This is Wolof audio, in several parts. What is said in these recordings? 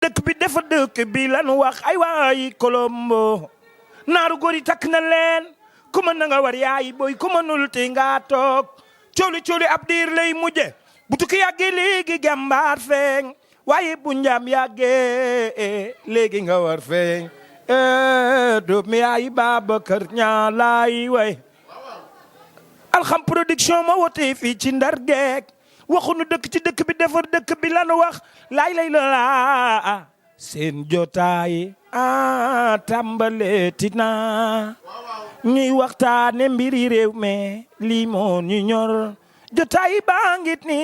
dëkk bi dafa dëkk bi lanu wax ay waay Colombo naaru góor yi takk na leen ku mën na nga war yaay booy ku mënul te nga toog cooli ab diir lay mujje bu tukki yàggee léegi jàmbaar feeñ waaye bu njaam yàggee léegi nga war feeñ doom mi yaay Babacar ñaa laay way Alxam Production ma wote fii ci Ndar geek waxunu dëkk ci dëkk bi defar dëkk bi lanu wax lay la seen jotaay tàmbaleeti na ñuy waxtaane mbiri réew mi lii moo ñu ñor jotaay baa ngit ni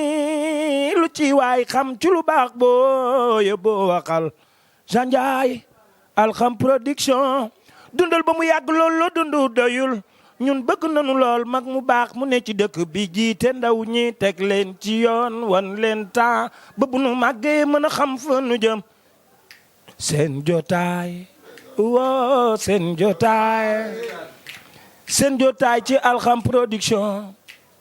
lu ci waay xam ci lu baax booye boo waxal Jean Ndiaye Alxam Production dundal ba mu yàgg loolu dundu doyul ñun bëgg nañu lool mag mu baax mu ne ci dëkk bi jiite ndaw ñi teg leen ci yoon wan leen temps ba bu nu màggee mën a xam fa nu jëm seen jotaay woo seen jotaay ci Alxam Production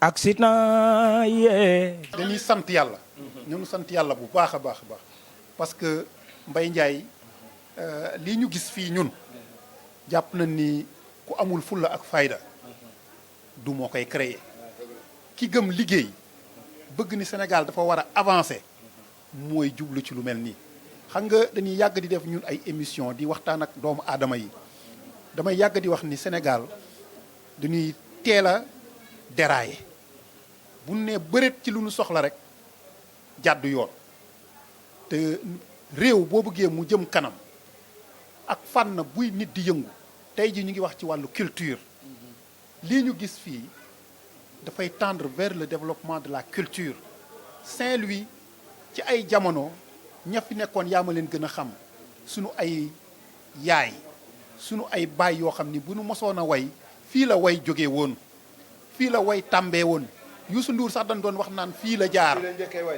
accident yee dañuy sant yàlla ñunu sant yàlla bu baax a baax a baax parce que Mbaye Ndiaye lii ñu gis fii ñun jàpp na ni ku amul fulla ak fayda du moo koy créer ki gëm liggéey bëgg ni Sénégal dafa war a avancer mooy jublu ci lu mel nii xam nga dañuy yàgg di def ñun ay émission di waxtaan ak doomu aadama yi damay yàgg di wax ni Sénégal dañuy teel a dérailler bu ne bëreet ci lu ñu soxla rek jàddu yoon te réew boo bëggee mu jëm kanam ak fànn buy nit di yëngu tey ji ñu ngi wax ci wàllu culture lii ñu gis fii dafay tendre vers le développement de la culture Saint-Louis ci ay jamono ña fi nekkoon yaa ma leen gën a xam sunu ay yaay sunu ay baay yoo xam ni bu nu mosoon a way fii la way jóge woon fii la way tàmbee woon Youssou Ndour sax dañ doon wax naan fii la jaar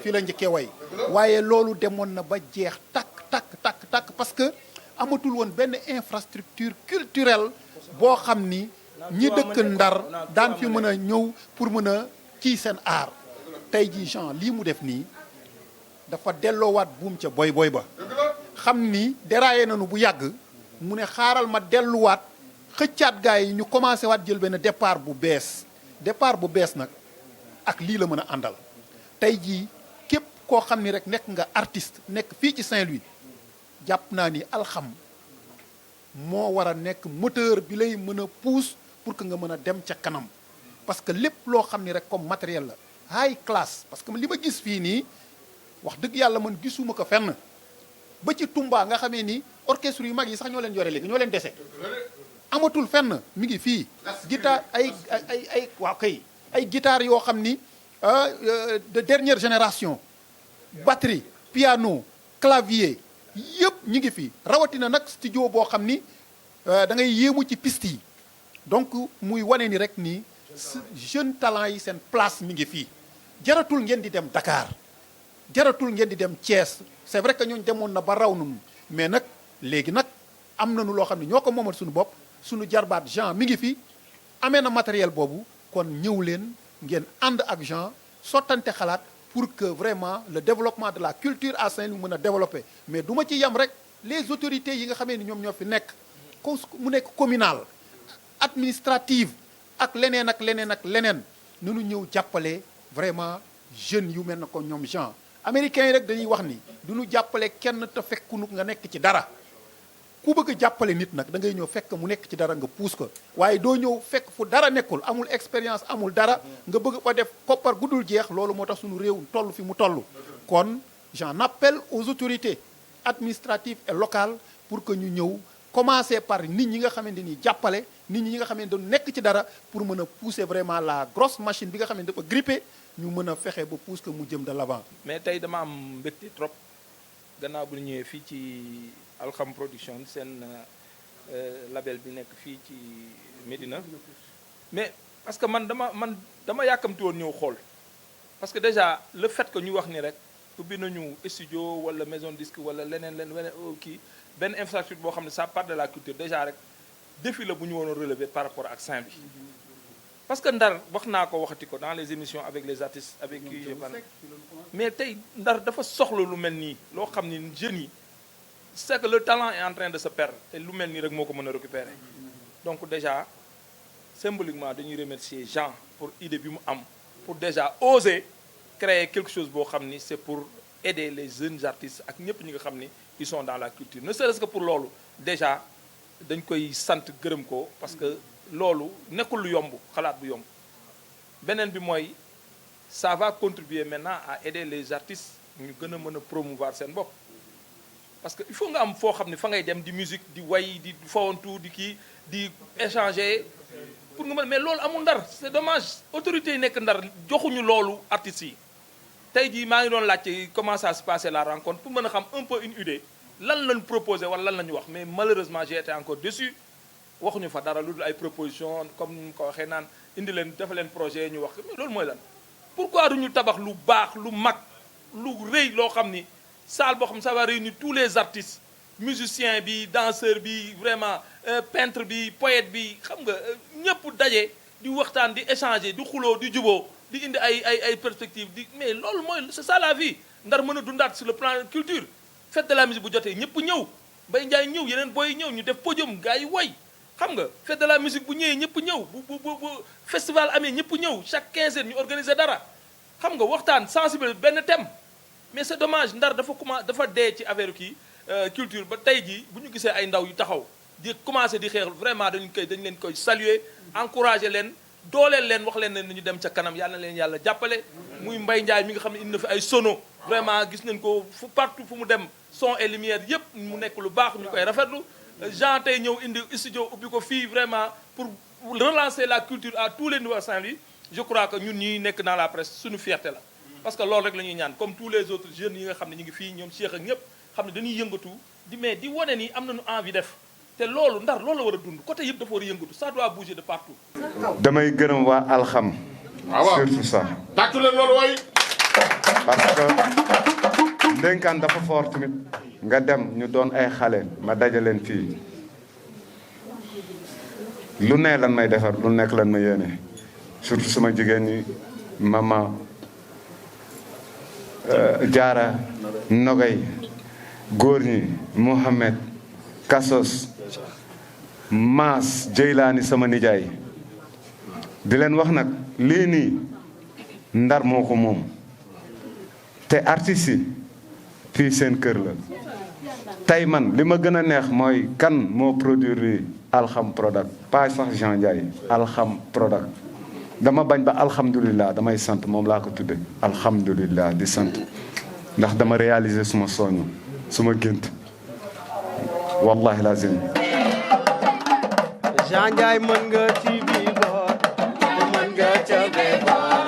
fii la njëkkee way waaye loolu demoon na ba jeex takk parce que amatul woon benn infrastructure culturelle boo xam ni ñi dëkk Ndar daan fi mën a ñëw pour mën a kii seen aar tey jii Jean lii mu def nii dafa delloowaat buum ca boy ba xam ni déraillé nañu bu yàgg mu ne xaaral ma delluwaat xëccaat gars yi ñu commencé waat jël benn départ bu bees nag ak lii la mën a àndal tey jii képp koo xam ni rek nekk nga artiste nekk fii ci Saint-Louis jàpp naa ni Alxam moo war a nekk moteur bi lay mën a pousse pour que nga mën a dem ca kanam parce que lépp loo xam ni rek comme matériel la high class parce que li ma gis fii nii wax dëgg yàlla man gisuma ko fenn ba ci Tumba nga xamee ni orchestre yu mag yi sax ñoo leen yore léegi ñoo leen dese amatul fenn mi ngi fii guitare ay waaw kay ay guitare yoo xam ni de dernière génération batterie piano clavier yëpp ñu ngi fi rawatina nag studio boo xam ni da ngay yéemu ci piste yi donc muy wane ni rek ni jeune talent yi seen place mi ngi fii jaratul ngeen di dem Dakar jaratul ngeen di dem Thiès c'est vrai que ñooñu demoon na ba raw nun mais nag léegi nag am nañu loo xam ne ñoo ko moomal suñu bopp suñu jarbaat Jean mi ngi fi amee na matériel boobu kon ñëw leen ngeen ànd ak Jean sottante xalaat pour que vraiment le développement de la culture à Saint-Louis mën a développer mais du ma ci yem rek les autorités yi nga xamee ni ñoom ñoo fi nekk mu nekk communal administrative ak leneen nanu ñëw jàppale vraiment jeunes yu mel na ko ñoom Jean américains yi rek dañuy wax ni du ñu jàppale kenn te fekkunu nga nekk ci dara ku bëgg a jàppale nit nag da ngay ñëw fekk mu nekk ci dara nga puus ko waaye doo ñëw fekk fu dara nekkul amul expérience amul dara nga bëgg ko def koppar guddul jeex loolu moo tax suñu réew toll fi mu toll kon j'en appelle aux autorités administratives et locales pour que ñu ñëw commencer par nit ñi nga xamante ni jàppale nit ñi nga xamante ni nekk ci dara pour mën a pousser vraiment la grosse machine bi nga xam ne dafa grippé ñu mën a fexe ba pousse que mu jëm de l'avant. mais tey dama am mbégte trop gannaaw bu ñu ñëwee fii ci Alxam Production seen label bi nekk fii ci Médina mais parce que man dama yàkkamti woon ñëw xool parce que déjà le fait que ñu wax ni rek ubbi nañu studio wala maison disque wala leneen kii benn infrastructure boo xam ne ça part de la culture déjà rek défi la bu ñu woon a relever par rapport ak Saint-Louis parce que Ndar wax naa ko waxati ko dans les émissions avec les artistes avec qui je parle mais tey Ndar dafa soxla lu mel nii loo xam ni jeunes yi c'est que le talent est en train de se perdre te lu mel nii rek moo ko mën a récupérer donc déjà symboliquement dañuy remercier Jean pour idée bi mu am pour déjà oser créer quelque chose boo xam ni c'est pour aider les jeunes artistes ak ñëpp ñi nga xam ni ils sont dans la culture ne serait-ce que pour loolu déjà dañ koy sant gërëm ko parce que loolu nekkul lu yomb xalaat bu yomb beneen bi mooy ça va contribuer maintenant à aider les artistes ñu gën a mën a promouvoir seen bopp parce que il faut nga am foo xam ne fa ngay dem di musique di way di fawantu di kii di échanger pour nga mën mais loolu amul Ndar c'est dommage autorités yi nekk Ndar joxuñu loolu artistes yi tey jii maa ngi doon laajte comment ça se passait la rencontre pour mën a xam un peu une idée lan lañ proposé wala lan la ñu wax mais malheureusement j'ai été encore déçu waxuñu fa dara lu dul ay proposition comme ni mu ko waxee naan indi leen dafa leen projet ñu wax mais loolu mooy lan pourquoi duñu tabax lu baax lu mag lu rëy loo xam ni salle boo xam ne ça va réunir tous les artistes musicien bi danseur bi vraiment peintre bi poète bi xam nga ñëpp daje di waxtaan di échanger di xuloo di juboo di indi ay perspectives di mais loolu mooy c'est ça la vie Ndar mën a dundaat sur le plan culture fête de la musique bu jotee ñëpp ñëw Mbaye Ndiaye ñëw yeneen booy ñëw ñu def podium gars yi woy xam nga fête de la musique bu ñëwee ñëpp ñëw bu festival amee ñëpp ñëw chaque 15 heures ñu organiser dara xam nga waxtaan sensibiliser benn thème mais c'est dommage Ndar dafa dee ci affaire kii culture ba tey jii bu ñu gisee ay ndaw yu taxaw di commencer di xeex vraiment dañ leen koy saluer encourager leen dooleel leen wax leen ne ñu dem ca kanam yàlla na leen yàlla jàppale muy Mbaye Ndiaye mi nga xam ne indi na fi ay sono vraiment gis nañ ko fu partout fu mu dem son et lumière yëpp mu nekk lu baax ñu koy rafetlu Jean tey ñëw indi studio ubbi ko fii vraiment pour relancer la culture à tous les niveaux à Saint-Louis je crois que ñun ñi nekk dans la presse suñu fierté la parce que loolu rek la ñuy ñaan comme tous les autres jeunes yi nga xam ne ñu ngi fii ñoom Cheikh ak ñëpp xam ne dañuy yëngatu di wane ni am nañu envie def te loolu Ndar loolu la war a dund côté yëpp dafa war a yëngatu ça doit bouger de partout. damay gërëm waa Alxam. surtout ça. tàccu leen loolu waay. parce que ndénkaan dafa fort tamit nga dem ñu doon ay xale ma dajaleen fii lu ne lan may defar lu nekk lan ma yéene surtout sama jigéen ñi mama Jaara Nogay góor ñi Mohamed Kassos Maas Jeylaani sama nijaay di leen wax nag lii nii Ndar moo ko moom te artistes yi fii seen kër la tey man li ma gën a neex mooy kan moo produire Alxam Product pas sax Jean Ndiaye Alxam Product dama bañ ba alhamdulilah damay sant moom laa ko tudde alhamdulilah di sant ndax dama réaliser suma soñu suma gént wallahi lazim Jean Ndiaye mën nga ci bii boor mën nga ca bee boor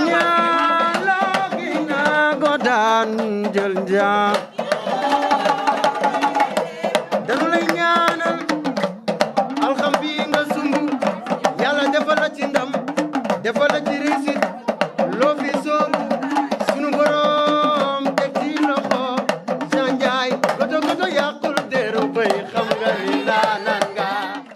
ñaalo gi nga go daan jël njaan